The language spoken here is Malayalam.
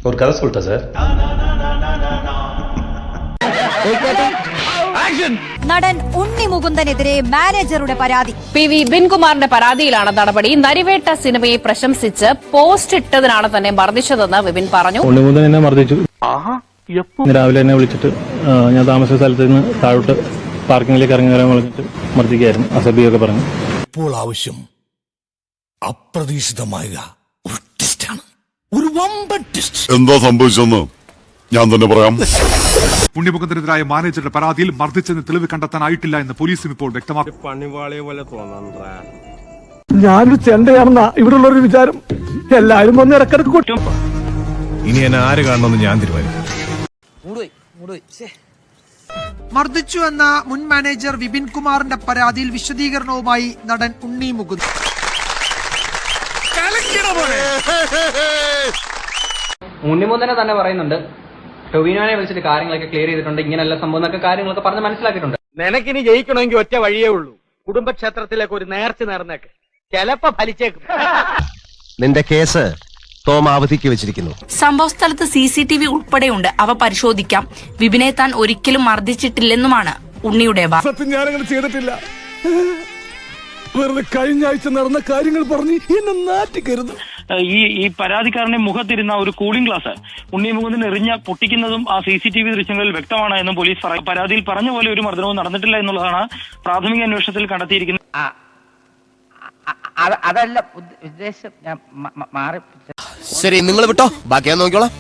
ஒரு கதை சொல்லிட்டேன் சார். നടൻ ഉണ്ണി മുകുന്ദനെതിരെ മാനേജറുടെ പരാതി. PV ബിൻകുമാറിന്റെ പരാതിയിലാണ് നടപടി. നരിവേട്ട സിനിമയെ പ്രശംസിച്ച് പോസ്റ്റ് ഇട്ടതിനാണ് തന്നെ മർദ്ദിച്ചതെന്ന് വിപിൻ പറഞ്ഞു. ഉണ്ണി മുകുന്ദൻ എന്നെ മർദ്ദിച്ചു. രാവിലെ എന്നെ വിളിച്ചിട്ട് ഞാൻ താമസിച്ച സ്ഥലത്ത് നിന്ന് താഴോട്ട് പാർക്കിങ്ങിലേക്ക് ഇറങ്ങി വരാൻ പറഞ്ഞിട്ട് മർദ്ദിക്കുകയായിരുന്നു. അസഭ്യമൊക്കെ പറഞ്ഞു. ഇപ്പോൾ ആവശ്യം അപ്രതീക്ഷിതമായ ഒരു ടെസ്റ്റാണ്, ഒരു വമ്പൻ ടെസ്റ്റ്. എന്താ സംഭവിച്ചെന്ന് ഞാൻ തന്നെ പറയാം. ഉണ്ണിമുകുന്ദനെതിരായ മാനേജറുടെ പരാതിയിൽ മർദ്ദിച്ചതിന് തെളിവ് കണ്ടെത്താനായിട്ടില്ല എന്ന് പോലീസും ഇപ്പോൾ വ്യക്തമാക്കി. ഞാനൊരു ചെണ്ടയാണെന്നാ ഇവിടെ ഉള്ളൊരു വിചാരം. എല്ലാരും വന്ന് ഇടക്കിടക്ക് കൊട്ടും. ഇനി എന്നെ ആര് കാണണമെന്ന് ഞാൻ തീരുമാനിക്കും. മർദ്ദിച്ചു എന്ന മുൻ മാനേജർ വിപിൻ കുമാറിന്റെ പരാതിയിൽ വിശദീകരണവുമായി നടൻ ഉണ്ണി മുകുന്ദൻ. ഉണ്ണിമുകുന്ദനെ തന്നെ പറയുന്നുണ്ട്, ടൊവിനോനെ വിളിച്ചിട്ട് കാര്യങ്ങളൊക്കെ ക്ലിയർ ചെയ്തിട്ടുണ്ട്, ഇങ്ങനെയുള്ള സംഭവം എന്നൊക്കെ കാര്യങ്ങളൊക്കെ പറഞ്ഞ് മനസ്സിലാക്കിയിട്ടുണ്ട്. നിനക്കിനി ജയിക്കണമെങ്കിൽ ഒറ്റ വഴിയേ ഉള്ളൂ, കുടുംബക്ഷേത്രത്തിലേക്ക് ഒരു നേർച്ച നേർന്നേക്ക്, ചിലപ്പോ ഫലിച്ചേക്കും. നിന്റെ കേസ് തോമാവധിക്ക് വെച്ചിരിക്കുന്നു. സംഭവസ്ഥലത്ത് CCTV ഉൾപ്പെടെയുണ്ട്, അവ പരിശോധിക്കാം. വിപിനെ താൻ ഒരിക്കലും മർദ്ദിച്ചിട്ടില്ലെന്നുമാണ് ഉണ്ണിയുടെ സത്യം ഞാനങ്ങനെ ചെയ്തിട്ടില്ല. വെറുതെ കഴിഞ്ഞ ആഴ്ച നടന്ന കാര്യങ്ങൾ പറഞ്ഞ് എന്നെ നാറ്റിക്കരുത്. ഈ പരാതിക്കാരന്റെ മുഖത്തിരുന്ന ഒരു കൂളിംഗ് ഗ്ലാസ് ഉണ്ണി മുകുന്ദൻ എറിഞ്ഞ പൊട്ടിക്കുന്നതും ആ CCTV ദൃശ്യങ്ങളിൽ വ്യക്തമാണ് എന്നും പോലീസ് പറയും. പരാതിയിൽ പറഞ്ഞ പോലെ ഒരു മർദ്ദനവും നടന്നിട്ടില്ല എന്നുള്ളതാണ് പ്രാഥമിക അന്വേഷണത്തിൽ കണ്ടെത്തിയിരിക്കുന്നത്. അതല്ല ഉദ്ദേശം, ഞാൻ മാറി. ശരി, നിങ്ങൾ വിട്ടോ, ബാക്കി ഞാൻ നോക്കിക്കോളാം.